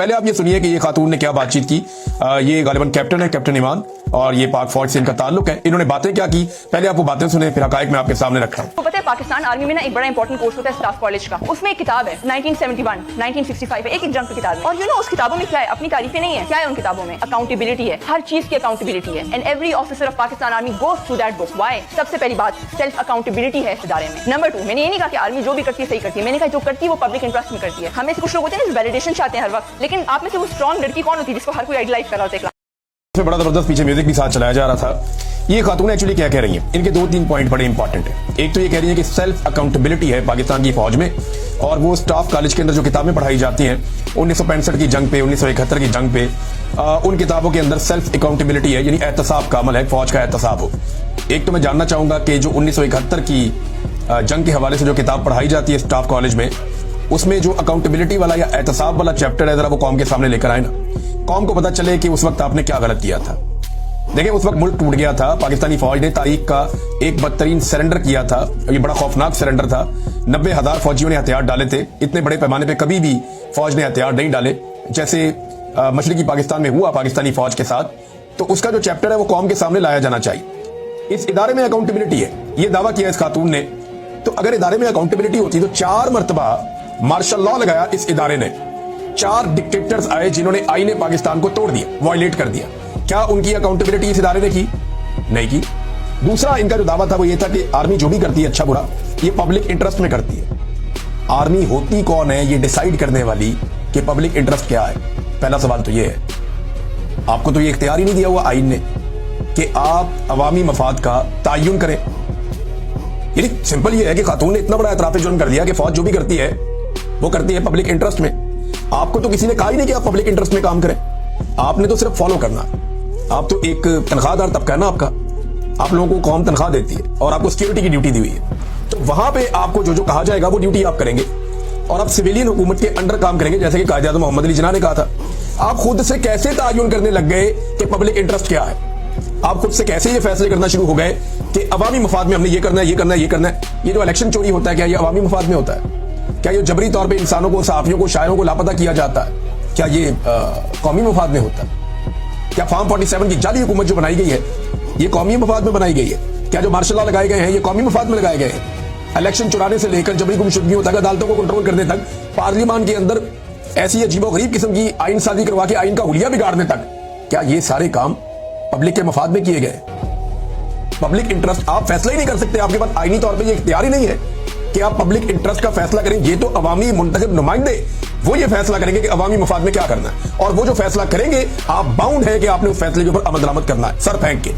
पहले आप ये सुनिए कि ये खातून ने क्या बातचीत की। ये गालिबन कैप्टन है, कैप्टन ईमान, और ये पाक फौज से इनका ताल्लुक है। इन्होंने बातें क्या की, पहले आप वो बातें सुने, फिर हकायक मैं आपके सामने रखता हूँ। तो पता है पाकिस्तान आर्मी में ना एक बड़ा इंपॉर्टेंट कोर्स होता है स्टाफ कॉलेज का। उसमें एक किताब है 1971, 1965 है, एक जंग की किताब है। और उस किताबों में क्या है, अपनी तारीफें नहीं है, क्या है उन किताबों में, अकाउंटेबिलिटी है, हर चीज की अकाउंटेबिलिटी है। And every officer of Pakistan army goes through that book. Why? सबसे पहली बात, सेल्फ अकाउंटेबिलिटी है इस इदारे में। नंबर 2, मैंने ये नहीं कहा कि आर्मी जो भी करती है सही करती है, मैंने कहा जो करती है वो पब्लिक इंटरेस्ट में करती है। हमें से कुछ लोग होते हैं वैलिडेशन चाहते हैं हर वक्त, लेकिन आप में से वो स्ट्रॉन्ग लड़की कौन होती है जिसको हर कोई आइडलाइज कर रहा होता है? इसमें बड़ा जबरदस्त पीछे म्यूजिक भी साथ चलाया जा रहा था। ये खातून एक्चुअली क्या कह रही हैं, इनके 2-3 पॉइंट बड़े इंपॉर्टेंट हैं। एक तो ये कह रही है कि सेल्फ अकाउंटेबिलिटी है पाकिस्तान की फौज में, और वो स्टाफ कॉलेज के अंदर जो किताबें पढ़ाई जाती हैं 1965 की जंग पे, 1971 की जंग पे, उन किताबों के अंदर सेल्फ अकाउंटेबिलिटी है, यानी एहतसाब का अमल है, फौज का एहतसाब हो। एक तो मैं जानना चाहूंगा कि जो 1971 की जंग के हवाले से जो किताब पढ़ाई जाती है स्टाफ कॉलेज में, उसमें जो अकाउंटेबिलिटी वाला या एहतसाब वाला चैप्टर है, जरा वो कौम के सामने लेकर आए ना, कौम को पता चले कि उस वक्त आपने क्या गलत किया था। देखिए, उस वक्त मुल्क टूट गया था, पाकिस्तानी फौज ने तारीख का एक बदतरीन सरेंडर किया था। ये बड़ा खौफनाक सरेंडर था। 90,000 फौजियों ने हथियार डाले थे। इतने बड़े पैमाने पे कभी भी फौज ने हथियार नहीं डाले जैसे मशरकी पाकिस्तान में हुआ पाकिस्तानी फौज के साथ। तो उसका जो चैप्टर है वो कौम के सामने लाया जाना चाहिए। इस इदारे में अकाउंटेबिलिटी है, ये दावा किया इस खातून ने। तो अगर इदारे में अकाउंटेबिलिटी होती तो 4 मरतबा मार्शल लॉ लगाया इस इदारे ने। 4 डिक्टेटर्स आए जिन्होंने आईने पाकिस्तान को तोड़ दिया, वायलेट कर दिया। क्या उनकी अकाउंटेबिलिटी इस इदारे ने की? नहीं की। दूसरा इनका जो दावा था वो ये था कि आर्मी जो भी करती है अच्छा बुरा, ये पब्लिक इंटरेस्ट में करती है। आर्मी होती कौन है ये डिसाइड करने वाली कि पब्लिक इंटरेस्ट क्या है? पहला सवाल तो ये है। आपको तो ये इख्तियार ही नहीं दिया हुआ आइन ने कि आप अवामी मफाद का तायुन करें। यानी सिंपल ये है कि खातून ने इतना बड़ा एतराफ़ जुर्म कर दिया कि फौज जो भी करती है वो करती है पब्लिक इंटरेस्ट में। आपको तो किसी ने कहा ही नहीं कि आप पब्लिक इंटरेस्ट में काम करें, आपने तो सिर्फ फॉलो करना है। आप तो एक तनख्वाहदार तबका है ना आपका, आप लोगों को कौम तनख्वाह देती है और आपको सिक्योरिटी की ड्यूटी दी हुई है। तो वहां पे आपको जो जो कहा जाएगा वो ड्यूटी आप करेंगे, और आप सिविलियन हुकूमत के अंडर काम करेंगे, जैसे कि कायदे आज़म मोहम्मद अली जिन्ना ने कहा था। आप खुद से कैसे तायुन करने लग गए कि पब्लिक इंटरेस्ट क्या है? आप खुद से कैसे ये फैसले करना शुरू हो गए कि अवामी मफाद में हमने ये करना है, ये करना है, ये करना है? ये जो इलेक्शन चोरी होता है, क्या ये अवामी मफाद में होता है? क्या ये जबरी तौर पे इंसानों को, सहाफियों को, शायरों को लापता किया जाता है? क्या ये कौमी मफाद में होता है? क्या फार्म 47 की जाली हुकूमत जो बनाई गई है ये कौमी मफाद में बनाई गई है? क्या जो मार्शल लॉ लगाए गए हैं ये कौमी मफाद में लगाए गए हैं? इलेक्शन चुराने से लेकर जबरी गुमशुदगियों तक, अदालतों को कंट्रोल करने तक, पार्लियामान के अंदर ऐसी अजीबोगरीब किस्म की आइन साजी करवा के आइन का हुलिया बिगाड़ने तक, क्या ये सारे काम पब्लिक के मफाद में किए गए? पब्लिक इंटरेस्ट आप फैसला ही नहीं कर सकते, आपके पास आईनी तौर पे ये इख्तियार ही नहीं है कि आप पब्लिक इंटरेस्ट का फैसला करें। ये तो अवामी मुंतखब नुमाइंदे वो ये फैसला करेंगे कि अवामी मफाद में क्या करना है, और वो जो फैसला करेंगे आप बाउंड है कि आपने उस फैसले के ऊपर अमल दरामद करना है, सर फेंक के।